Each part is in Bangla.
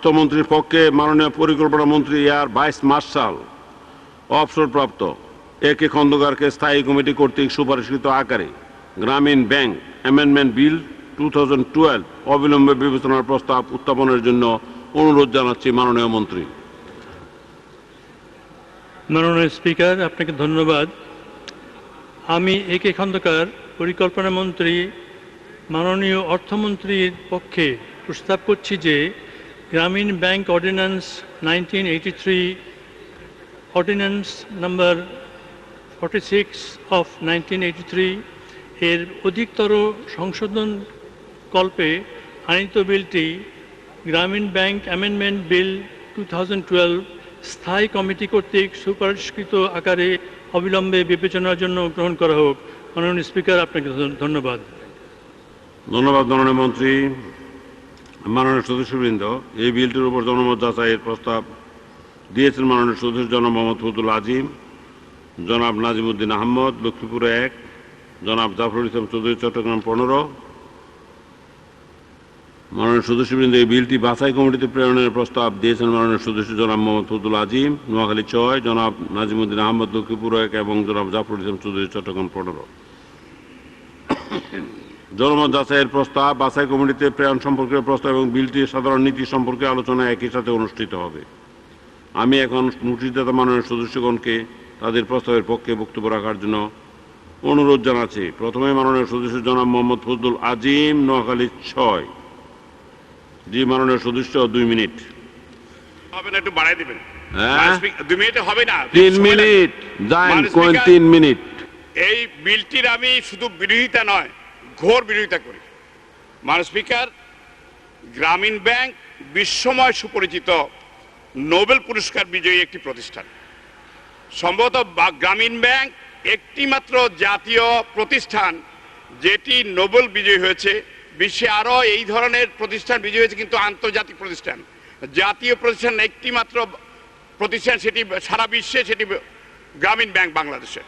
অর্থমন্ত্রীর পক্ষে মাননীয় পরিকল্পনা মন্ত্রী এয়ার ভাইস মার্শাল অবসরপ্রাপ্ত এ কে খন্দকারকে স্থায়ী কমিটি কর্তৃক সুপারিশকৃত আকারে গ্রামীণ ব্যাংক অ্যামেন্ডমেন্ট বিল 2012 অবিলম্বে বিবেচনার প্রস্তাব উত্থাপনের জন্য অনুরোধ জানাচ্ছি মাননীয় মন্ত্রী। মাননীয় স্পিকার, আপনাকে ধন্যবাদ। আমি এ কে খন্দকার, পরিকল্পনা মন্ত্রী, মাননীয় অর্থমন্ত্রীর পক্ষে প্রস্তাব করছি যে গ্রামীণ bank ordinance 1983, ordinance number 46 of 1983 এর অধিকতর সংশোধন কল্পে আনিত বিলটি গ্রামীণ ব্যাংক অ্যামেন্ডমেন্ট বিল 2012 স্থায়ী কমিটি কর্তৃক সুপারিশকৃত আকারে অবিলম্বে বিবেচনার জন্য গ্রহণ করা হোক। মাননীয় স্পিকার, আপনাকে ধন্যবাদ। ধন্যবাদ মাননীয় মন্ত্রী। মাননীয় সদস্যবৃন্দ, এই বিলটির উপর জনমত যাচাইয়ের প্রস্তাব দিয়েছেন মাননীয় সদস্য জনাব মোহাম্মদ ফজলুল আজিম, জনাব নাজিমুদ্দিন আহমদ লক্ষ্মীপুর 1, জনাব জাফরুল ইসলাম চৌধুরী চট্টগ্রাম 15। মাননীয় সদস্যবৃন্দ, এই বিলটি বাছাই কমিটিতে প্রেরণের প্রস্তাব দিয়েছেন মাননীয় সদস্য জনাব মোহাম্মদ ফজলুল আজিম, নোয়াখালী 6, জনাব নাজিমুদ্দিন আহমদ লক্ষ্মীপুর 1 এবং জনাব জাফরুল ইসলাম চৌধুরী চট্টগ্রাম 15। জনমত যাচাইয়ের প্রস্তাব, বাছাই কমিটিতে প্রেরণ সম্পর্কে প্রস্তাব এবং বিলটির সাধারণ নীতি সম্পর্কে আলোচনা একই সাথে অনুষ্ঠিত হবে। আমি এখন নোটিশদাতা মাননীয় সদস্যগণকে তাদের প্রস্তাবের পক্ষে বক্তব্য রাখার জন্য অনুরোধ জানাচ্ছি। প্রথমে মাননীয় সদস্য জনাব মোহাম্মদ ফজলুল আজিম, নোয়াখালী 6। জি মাননীয় সদস্য, 2 মিনিট। হবে না, একটু বাড়াই দিবেন। 2 মিনিটে হবে না, 3 মিনিট। যান, কোন 3 মিনিট। এই বিলটির আমি শুধু বিরোধিতা নয়, ঘোর বিরোধিতা করি। মাননীয় স্পিকার, গ্রামীণ ব্যাংক বিশ্বময় সুপরিচিত নোবেল পুরস্কার বিজয়ী একটি প্রতিষ্ঠান। সম্ভবত গ্রামীণ ব্যাংক একটি মাত্র জাতীয় প্রতিষ্ঠান যেটি নোবেল বিজয়ী হয়েছে। বিশ্বে আরও এই ধরনের প্রতিষ্ঠান বিজয়ী হয়েছে, কিন্তু আন্তর্জাতিক প্রতিষ্ঠান, জাতীয় প্রতিষ্ঠান একটি মাত্র প্রতিষ্ঠান, সেটি সারা বিশ্বে, সেটি গ্রামীণ ব্যাংক বাংলাদেশের।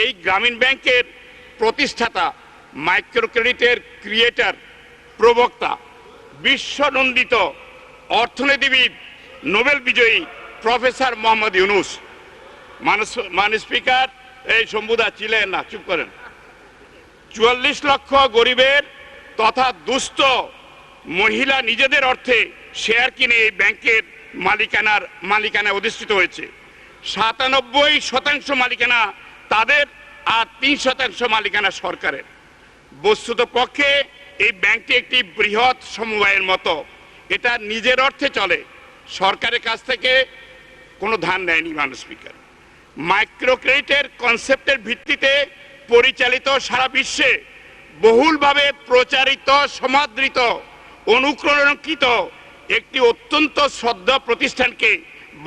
এই গ্রামীণ ব্যাংকের প্রতিষ্ঠাতা, মাইক্রো ক্রেডিটের ক্রিয়েটার, প্রবক্তা, বিশ্বনন্দিত অর্থনীতিবিদ, নোবেল বিজয়ী প্রফেসর মোহাম্মদ ইউনুস। মাননীয় স্পিকার, এই শম্ভুদা ছিলেন না, চুপ করেন। 44 লক্ষ গরিবের তথা দুস্থ মহিলা নিজেদের অর্থে শেয়ার কিনে এই ব্যাংকের মালিকানায় অধিষ্ঠিত হয়েছে। 97% মালিকানা তাদের, আর 3% মালিকানা সরকারের। বস্তুত পক্ষে এই ব্যাংকটি একটি বৃহৎ সমবায়ের মতো। এটা নিজের অর্থে চলে, সরকারের কাছ থেকে কোনো ধার নেয়নি। মাননীয় স্পিকার, মাইক্রো ক্রেডিটের কনসেপ্টের ভিত্তিতে পরিচালিত, সারা বিশ্বে বহুলভাবে প্রচারিত, সমাদৃত, অনুকরণকৃত একটি অত্যন্ত শ্রদ্ধা প্রতিষ্ঠানকে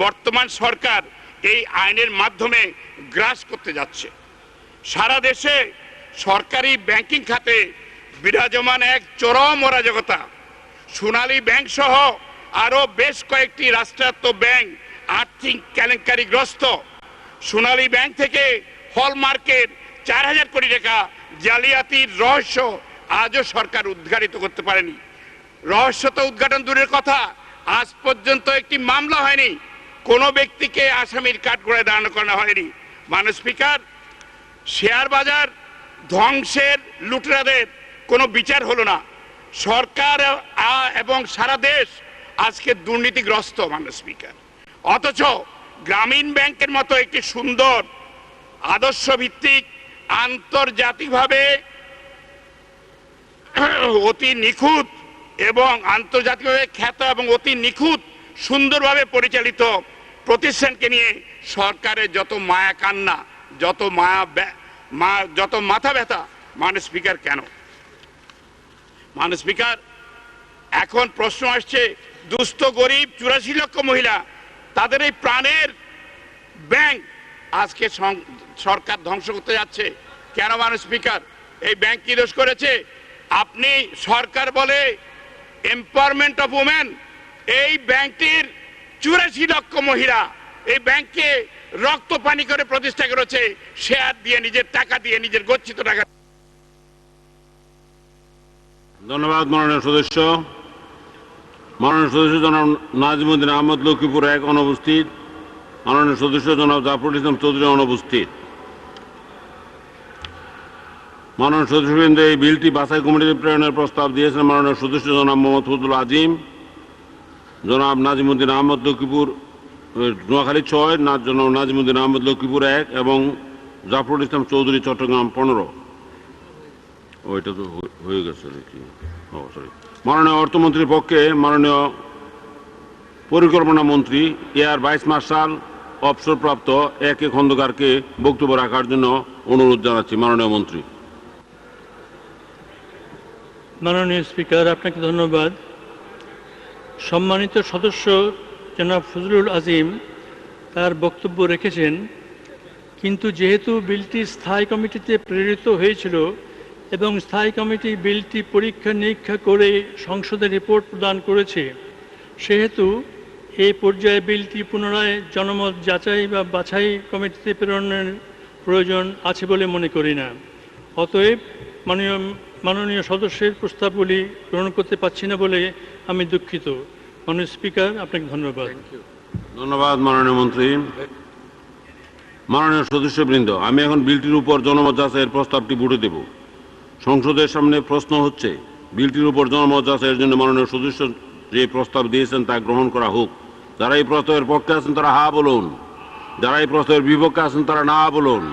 বর্তমান সরকার এই আইনের মাধ্যমে গ্রাস করতে যাচ্ছে। সারা দেশে সরকারি ব্যাংকিং খাতে বিরাজমান এক চরম অরাজকতা। সোনালী ব্যাংক সহ আরও বেশ কয়েকটি রাষ্ট্রায়ত্ত ব্যাংক আর্থিক কেলেঙ্কারিগ্রস্ত। সোনালী ব্যাংক থেকে হলমার্কের 4000 কোটি টাকা জালিয়াতির রহস্য আজও সরকার উদ্ঘাটিত করতে পারেনি। রহস্য তো উদ্ঘাটন দূরের কথা, আজ পর্যন্ত একটি মামলা হয়নি, কোনো ব্যক্তিকে আসামির কাঠগড়ায় দাঁড়ানো করা হয়নি। মাননীয় স্পিকার, শেয়ার বাজার ধ্বংসের লুটেরাদের কোনো বিচার হলো না। সরকার এবং সারা দেশ আজকে দুর্নীতিগ্রস্ত। মাননীয় স্পিকার, অথচ গ্রামীণ ব্যাংকের মতো একটি সুন্দর আদর্শ ভিত্তিক, আন্তর্জাতিকভাবে অতি নিখুঁত এবং আন্তর্জাতিকভাবে খ্যাত এবং অতি নিখুঁত সুন্দরভাবে পরিচালিত প্রতিষ্ঠানকে নিয়ে সরকারের যত মায়া কান্না, যত মাথা ব্যথা। মাননীয় স্পিকার, কেন? মাননীয় স্পিকার, এখন প্রশ্ন আসছে, দুস্থ গরিব 84 লক্ষ মহিলা, তাদের এই প্রাণের ব্যাংক আজকে সরকার ধ্বংস করতে যাচ্ছে কেন? মাননীয় স্পিকার, এই ব্যাংক কি দোষ করেছে? আপনি সরকার বলে এম্পাওয়ারমেন্ট অফ ওমেন, এই ব্যাংকটির 84 লক্ষ মহিলা এই ব্যাংকে রক্ত পানি করে প্রতিষ্ঠা করেছে, শেয়ার দিয়ে, নিজের টাকা দিয়ে, নিজের গচ্ছিত টাকা। ধন্যবাদ মাননীয় সদস্য। মাননীয় সদস্য জনাব নাজিমুদ্দিন আহমদ লক্ষ্মীপুর 1 অনুপস্থিত। মাননীয় সদস্য জনাব জাফরুল ইসলাম চৌধুরী অনুপস্থিত। মাননীয় সদস্যবৃন্দ, এই বিলটি বাছাই কমিটিতে প্রেরণের প্রস্তাব দিয়েছেন মাননীয় সদস্য জনাব মোহাম্মদ ফজলুল আজিম, জনাব নাজিমুদ্দিন আহমদ লক্ষ্মীপুর নোয়াখালী 6, জনাব নাজিমুদ্দিন আহমদ লক্ষ্মীপুর 1 এবং জাফরুল ইসলাম চৌধুরী চট্টগ্রাম 15। ওইটা তো হয়ে গেছে নাকি? সরি। মাননীয় অর্থমন্ত্রীর পক্ষে মাননীয় পরিকল্পনা মন্ত্রী এয়ার ভাইস মার্শাল অবসরপ্রাপ্ত A.K. খন্দকারকে বক্তব্য রাখার জন্য অনুরোধ জানাচ্ছি। মাননীয় মন্ত্রী। মাননীয় স্পিকার, আপনাকে ধন্যবাদ। সম্মানিত সদস্য জনাব ফজলুল আজিম তার বক্তব্য রেখেছেন, কিন্তু যেহেতু বিলটি স্থায়ী কমিটিতে প্রেরিত হয়েছিল এবং স্থায়ী কমিটি বিলটি পরীক্ষা নিরীক্ষা করে সংসদে রিপোর্ট প্রদান করেছে, সেহেতু এই পর্যায়ে বিলটি পুনরায় জনমত যাচাই বা বাছাই কমিটিতে প্রেরণের প্রয়োজন আছে বলে মনে করি না। অতএব মাননীয় সদস্যের প্রস্তাবগুলি গ্রহণ করতে পারছি না বলে আমি দুঃখিত। মাননীয় স্পিকার, আপনাকে ধন্যবাদ। ধন্যবাদ মাননীয় মন্ত্রী। মাননীয় সদস্যবৃন্দ, আমি এখন বিলটির উপর জনমত যাচাইয়ের প্রস্তাবটি ভোটে দেব। সংসদের সামনে প্রশ্ন হচ্ছে, বিলটির উপর জনমত যাচাইয়ের জন্য মাননীয় সদস্য যে প্রস্তাব দিয়েছেন তা গ্রহণ করা হোক। যারা এই প্রস্তাবের পক্ষে আছেন তারা হা বলুন, যারা এই প্রস্তাবের বিপক্ষে আছেন তারা না বলুন।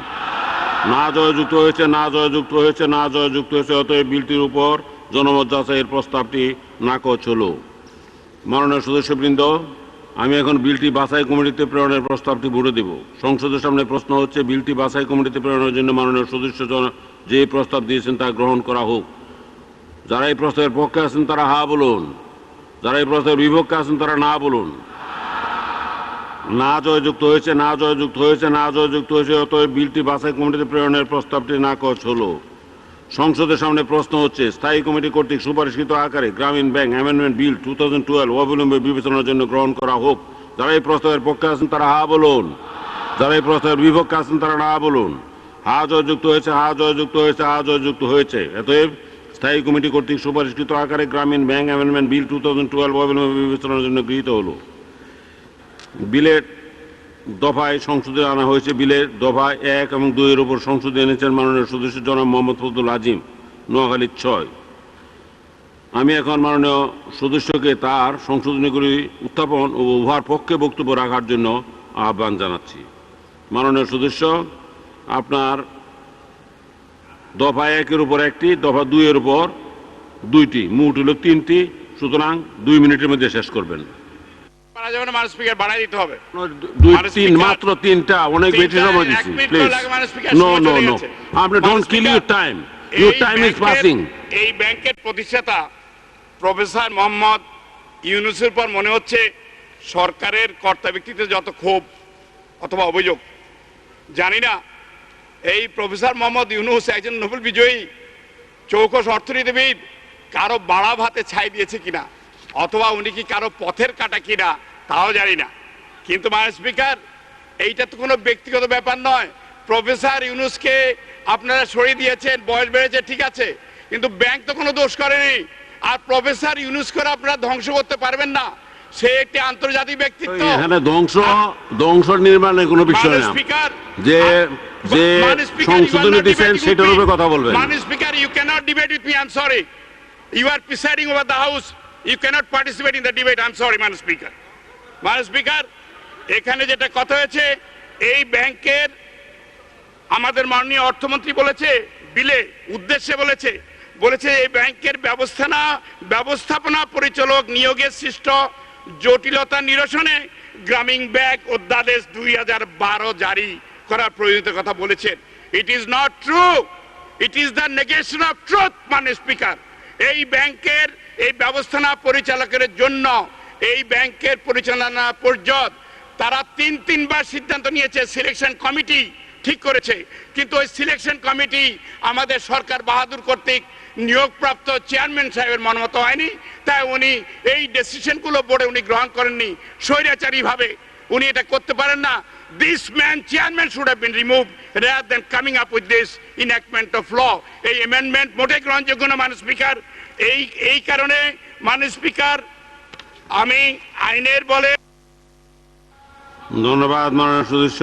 না জয়যুক্ত হয়েছে, না জয়যুক্ত হয়েছে, না জয়যুক্ত হয়েছে। অতএব বিলটির উপর জনমত যাচাইয়ের প্রস্তাবটি নাকচ হল। মাননীয় সদস্যবৃন্দ, আমি এখন বিলটি বাছাই কমিটিতে প্রেরণের প্রস্তাবটি ভোটে দেব। সংসদের সামনে প্রশ্ন হচ্ছে, বিলটি বাছাই কমিটিতে প্রেরণের জন্য মাননীয় সদস্য যে প্রস্তাব দিয়েছেন তা গ্রহণ করা হোক। যারা এই প্রস্তাবের পক্ষে আছেন তারা হা বলুন, যারা এই প্রস্তাবের বিপক্ষে আছেন তারা না বলুন। না জয়যুক্ত হয়েছে, না জয়যুক্ত হয়েছে, না জয়যুক্ত হয়েছে। অতএব বিলটি বাছাই কমিটিতে প্রেরণের প্রস্তাবটি নাকচ হলো। সংসদের সামনে প্রশ্ন হচ্ছে, স্থায়ী কমিটি কর্তৃক সুপারিশকৃত আকারে গ্রামীণ ব্যাংক অ্যামেন্ডমেন্ট বিল 2012 অবিলম্বে বিবেচনার জন্য গ্রহণ করা হোক। যারা এই প্রস্তাবের পক্ষে আছেন তারা হা বলুন, যারা এই প্রস্তাবের বিপক্ষে আছেন তারা না বলুন। হা জয়যুক্ত হয়েছে, হা জয়যুক্ত হয়েছে, হা জয়যুক্ত হয়েছে। অতএব স্থায়ী কমিটি কর্তৃক সুপারিশকৃত আকারে গ্রামীণ ব্যাংক অ্যামেন্ডমেন্ট বিল 2012 অবিলম্বে বিবেচনার জন্য গৃহীত হলো। বিলের দফায় সংসদে আনা হয়েছে। বিলের দফা 1 এবং 2 এর উপর সংসদে এনেছেন মাননীয় সদস্য জনাব মোহাম্মদ ফজলুল আজিম, নোয়াখালী 6। আমি এখন মাননীয় সদস্যকে তার সংশোধনীগুলি উত্থাপন ও উহার পক্ষে বক্তব্য রাখার জন্য আহ্বান জানাচ্ছি। মাননীয় সদস্য, আপনার দফা 1 এর উপর 1টি, দফা 2 এর উপর 2টি, মোট হলো 3টি। সুতরাং 2 মিনিটের মধ্যে শেষ করবেন। মাত্র 3টা, অনেক বেশি সময় দিচ্ছি। নো নো নো, আপনি don't kill your time, your time is passing. এই ব্যাংকের প্রতিষ্ঠাতা প্রফেসর মোহাম্মদ ইউনূসের পর মনে হচ্ছে সরকারের কর্তা ব্যক্তিতে যত ক্ষোভ অথবা অভিযোগ, জানি না এই প্রফেসর মোহাম্মদ ইউনূস একজন নোবেল বিজয়ী চৌকস অর্থনীতিবিদ কারো বাড়া ভাতে ছাই দিয়েছে কিনা, অথবা উনি কি কারো পথের কাটা কিনা তাও জানি না। কিন্তু মাননীয় স্পিকার, এইটা তো কোনো ব্যক্তিগত ব্যাপার নয়। প্রফেসর ইউনূসকে আপনারা সরিয়ে দিয়েছেন, বয়স বেড়েছে, ঠিক আছে, কিন্তু ব্যাংক তো কোনো দোষ করেনি। আর প্রফেসর ইউনূসকে আপনারা ধ্বংস করতে পারবেন না। সে একটি আন্তর্জাতিক ব্যক্তিত্ব। এখানে ধ্বংস নির্মাণের কোনো বিষয় না। স্পিকার, যে যে সংশোধনী দিয়েছেন সেটার উপরে কথা বলবেন। মাননীয় speaker, you cannot debate with me, I am sorry. You are presiding over the house, you cannot participate in the debate, I am sorry মাননীয় স্পিকার। মাননীয় স্পিকার, এখানে যেটা কথা হয়েছে, এই ব্যাংকের আমাদের মাননীয় অর্থমন্ত্রী বলেছে, বিলে উদ্দেশ্যে বলেছে এই ব্যাংকের ব্যবস্থাপনা পরিচালক নিয়োগের সৃষ্ট জটিলতা নিরসনে গ্রামীণ ব্যাংক অধ্যাদেশ 2012 জারি করার প্রয়োজনীয়তার কথা বলেছেন। It is not true, it is the negation of truth. মাননীয় স্পিকার, এই ব্যাংকের এই ব্যবস্থাপনা পরিচালকের জন্য এই ব্যাংকের পরিচালনা পর্ষদ তারা তিনবার সিদ্ধান্ত নিয়েছে, সিলেকশন কমিটি ঠিক করেছে, কিন্তু ওই সিলেকশন কমিটি আমাদের সরকার বাহাদুর কর্তৃক নিয়োগপ্রাপ্ত চেয়ারম্যান সাহেবের মনোমত হয়নি, তাই উনি এই ডিসিশনগুলো বোর্ডে উনি গ্রহণ করেননি। স্বৈরাচারী ভাবে উনি এটা করতে পারেন না। This chairman should have been removed rather than coming up with this enactment of law. এই অ্যামেন্ডমেন্ট মোটেই গ্রহণযোগ্য না মাননীয় স্পিকার। এই কারণে মাননীয় স্পিকার, আমি আইনের বলে ধন্যবাদ মাননীয় সদস্য।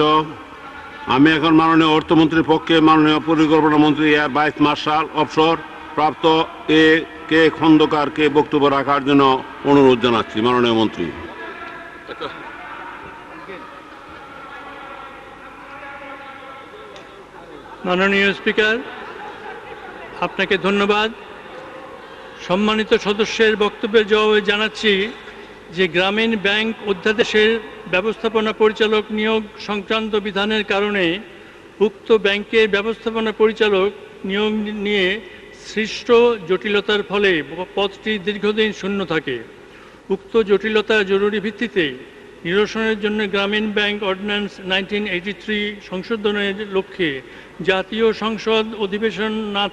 আমি এখন মাননীয় অর্থমন্ত্রীর পক্ষে মাননীয় পরিকল্পনা মন্ত্রী এয়ার ভাইস মার্শাল অবসর প্রাপ্ত এ কে খন্দকারকে বক্তব্য রাখার জন্য অনুরোধ জানাচ্ছি। মাননীয় মন্ত্রী। মাননীয় স্পিকার, আপনাকে ধন্যবাদ। সম্মানিত সদস্যের বক্তব্যের জবাবে জানাচ্ছি যে গ্রামীণ ব্যাংক অধ্যাদেশের ব্যবস্থাপনা পরিচালক নিয়োগ সংক্রান্ত বিধানের কারণে উক্ত ব্যাংকের ব্যবস্থাপনা পরিচালক নিয়োগ নিয়ে সৃষ্ট জটিলতার ফলে পদটি দীর্ঘদিন শূন্য থাকে। উক্ত জটিলতা জরুরি ভিত্তিতে নিরসনের জন্য গ্রামীণ ব্যাংক অর্ডিন্যান্স 1983 সংশোধনের লক্ষ্যে জাতীয় সংসদ অধিবেশন না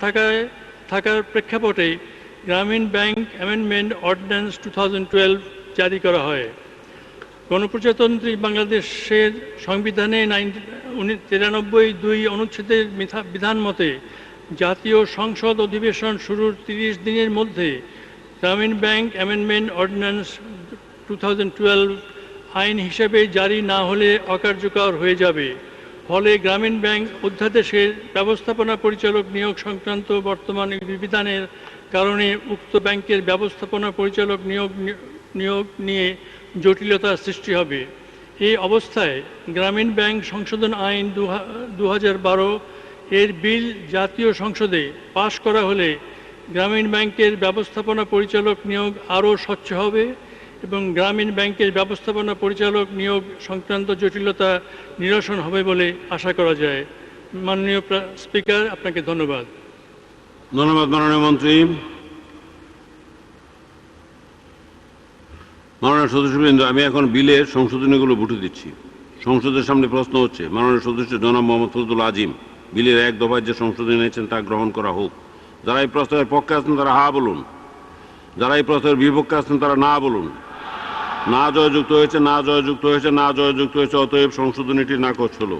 থাকার প্রেক্ষাপটে গ্রামীণ ব্যাংক অ্যামেন্ডমেন্ট অর্ডিন্যান্স 2012 জারি করা হয়। গণপ্রজাতন্ত্রী বাংলাদেশের সংবিধানে 93(2) অনুচ্ছেদের বিধান মতে জাতীয় সংসদ অধিবেশন শুরুর 30 দিনের মধ্যে গ্রামীণ ব্যাংক অ্যামেন্ডমেন্ট অর্ডিন্যান্স 2012 আইন হিসেবে জারি না হলে অকার্যকর হয়ে যাবে। ফলে গ্রামীণ ব্যাংক অধ্যাদেশের ব্যবস্থাপনা পরিচালক নিয়োগ সংক্রান্ত বর্তমান বিধানের কারণে উক্ত ব্যাংকের ব্যবস্থাপনা পরিচালক নিয়োগ নিয়ে জটিলতার সৃষ্টি হবে। এই অবস্থায় গ্রামীণ ব্যাংক সংশোধন আইন 2012 এর বিল জাতীয় সংসদে পাশ করা হলে গ্রামীণ ব্যাংকের ব্যবস্থাপনা পরিচালক নিয়োগ আরও স্বচ্ছ হবে এবং গ্রামীণ ব্যাংকের ব্যবস্থাপনা পরিচালক নিয়োগ সংক্রান্ত জটিলতা নিরসন হবে বলে আশা করা যায়। মাননীয় স্পিকার, আপনাকে ধন্যবাদ। ধন্যবাদ মাননীয় মন্ত্রী। মাননীয় সদস্যবৃন্দ, আমি এখন বিলের সংশোধনীগুলো ভোটে দিচ্ছি। সংসদের সামনে প্রশ্ন হচ্ছে মাননীয় সদস্য জনাব মোহাম্মদ ফজলুল আজিম বিলের এক দফায় যে সংশোধনী এনেছেন তা গ্রহণ করা হোক। যারা এই প্রস্তাবের পক্ষে আছেন তারা হা বলুন, যারা এই প্রস্তাবের বিপক্ষে আছেন তারা না বলুন। না জয়যুক্ত হয়েছে, না জয়যুক্ত হয়েছে, না জয়যুক্ত হয়েছে, অতএব সংশোধনীটি নাকচ হলো।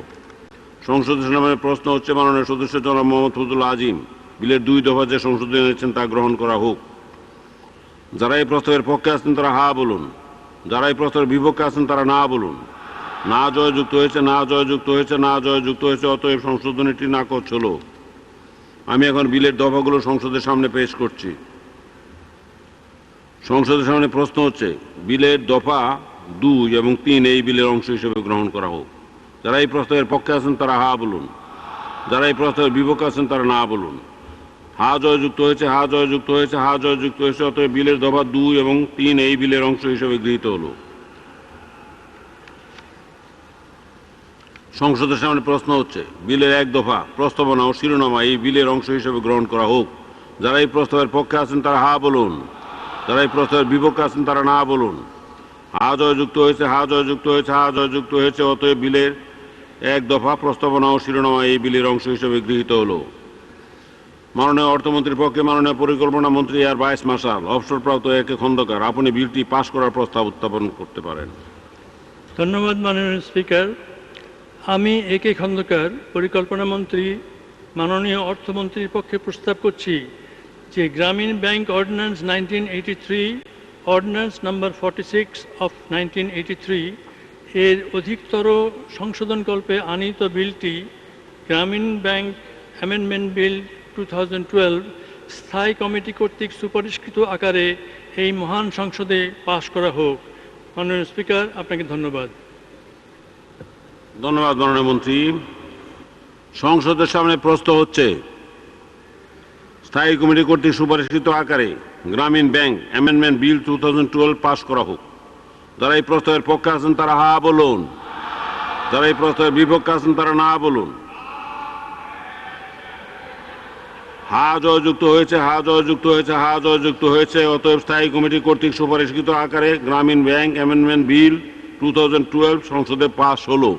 সংসদের সামনে প্রশ্ন হচ্ছে মাননীয় সদস্য জনাব মোহাম্মদ ফজলুল আজিম বিলের 2 দফায় যে সংশোধনী এনেছেন তা গ্রহণ করা হোক। যারা এই প্রস্তাবের পক্ষে আছেন তারা হা বলুন, যারা এই প্রস্তাবের বিপক্ষে আছেন তারা না বলুন। না জয়যুক্ত হয়েছে, না জয়যুক্ত হয়েছে, না জয়যুক্ত হয়েছে, অতএব সংশোধনীটি নাকচ হলো। আমি এখন বিলের দফাগুলো সংসদের সামনে পেশ করছি। সংসদের সামনে প্রশ্ন হচ্ছে বিলের দফা 2 এবং 3 এই বিলের অংশ হিসেবে গ্রহণ করা হোক। যারা এই প্রস্তাবের পক্ষে আছেন তারা হা বলুন, যারা এই প্রস্তাবের বিপক্ষে আছেন তারা না বলুন। হা জয়যুক্ত হয়েছে, হা জয়যুক্ত হয়েছে, হা জয়যুক্ত হয়েছে, অতএব বিলের দফা 2 এবং 3 এই বিলের অংশ হিসেবে গৃহীত হলো। সংসদের সামনে প্রশ্ন হচ্ছে বিলের 1 দফা প্রস্তাবনা ও শিরোনামা এই বিলের অংশ হিসেবে গ্রহণ করা হোক। যারা এই প্রস্তাবের পক্ষে আছেন তারা হা বলুন, যারা এই প্রস্তাবের বিপক্ষে আছেন তারা না বলুন। হা জয়যুক্ত হয়েছে, হা জয়যুক্ত হয়েছে, হা জয়যুক্ত হয়েছে, অতএব বিলের 1 দফা প্রস্তাবনা ও শিরোনামা এই বিলের অংশ হিসেবে গৃহীত হলো। মাননীয় অর্থমন্ত্রীর পক্ষে মাননীয় পরিকল্পনা মন্ত্রী এয়ার ভাইস মার্শাল অবসরপ্রাপ্ত এ কে খন্দকার, আপনি বিলটি পাশ করার প্রস্তাব উত্থাপন করতে পারেন। ধন্যবাদ মাননীয় স্পিকার। আমি এ কে খন্দকার, পরিকল্পনা মন্ত্রী মাননীয় অর্থমন্ত্রীর পক্ষে প্রস্তাব করছি যে গ্রামীণ bank ordinance 1983 ordinance number 46 of 1983 এর অধিকতর সংশোধনকল্পে আনীত বিলটি গ্রামীণ ব্যাংক অ্যামেন্ডমেন্ট বিল 2012 স্থায়ী কমিটি কর্তৃক সুপারিশকৃত আকারে এই মহান সংসদে পাশ করা হোক। মাননীয় স্পিকার, আপনাকে ধন্যবাদ। ধন্যবাদ মাননীয় মন্ত্রী। সংসদের সামনে প্রশ্ন হচ্ছে স্থায়ী কমিটি কর্তৃক সুপারিশকৃত আকারে গ্রামীণ ব্যাংক অ্যামেন্ডমেন্ট বিল 2012 পাশ করা হোক। যারা এই প্রস্তাবের পক্ষে আছেন তারা হা বলুন, যারা এই প্রস্তাবের বিপক্ষে আছেন তারা না বলুন। হা জয়যুক্ত হয়েছে, হা জয়যুক্ত হয়েছে, হা জয়যুক্ত হয়েছে, অতএব স্থায়ী কমিটি কর্তৃক সুপারিশকৃত আকারে গ্রামীণ ব্যাংক অ্যামেন্ডমেন্ট বিল 2012 সংসদে পাশ হলো।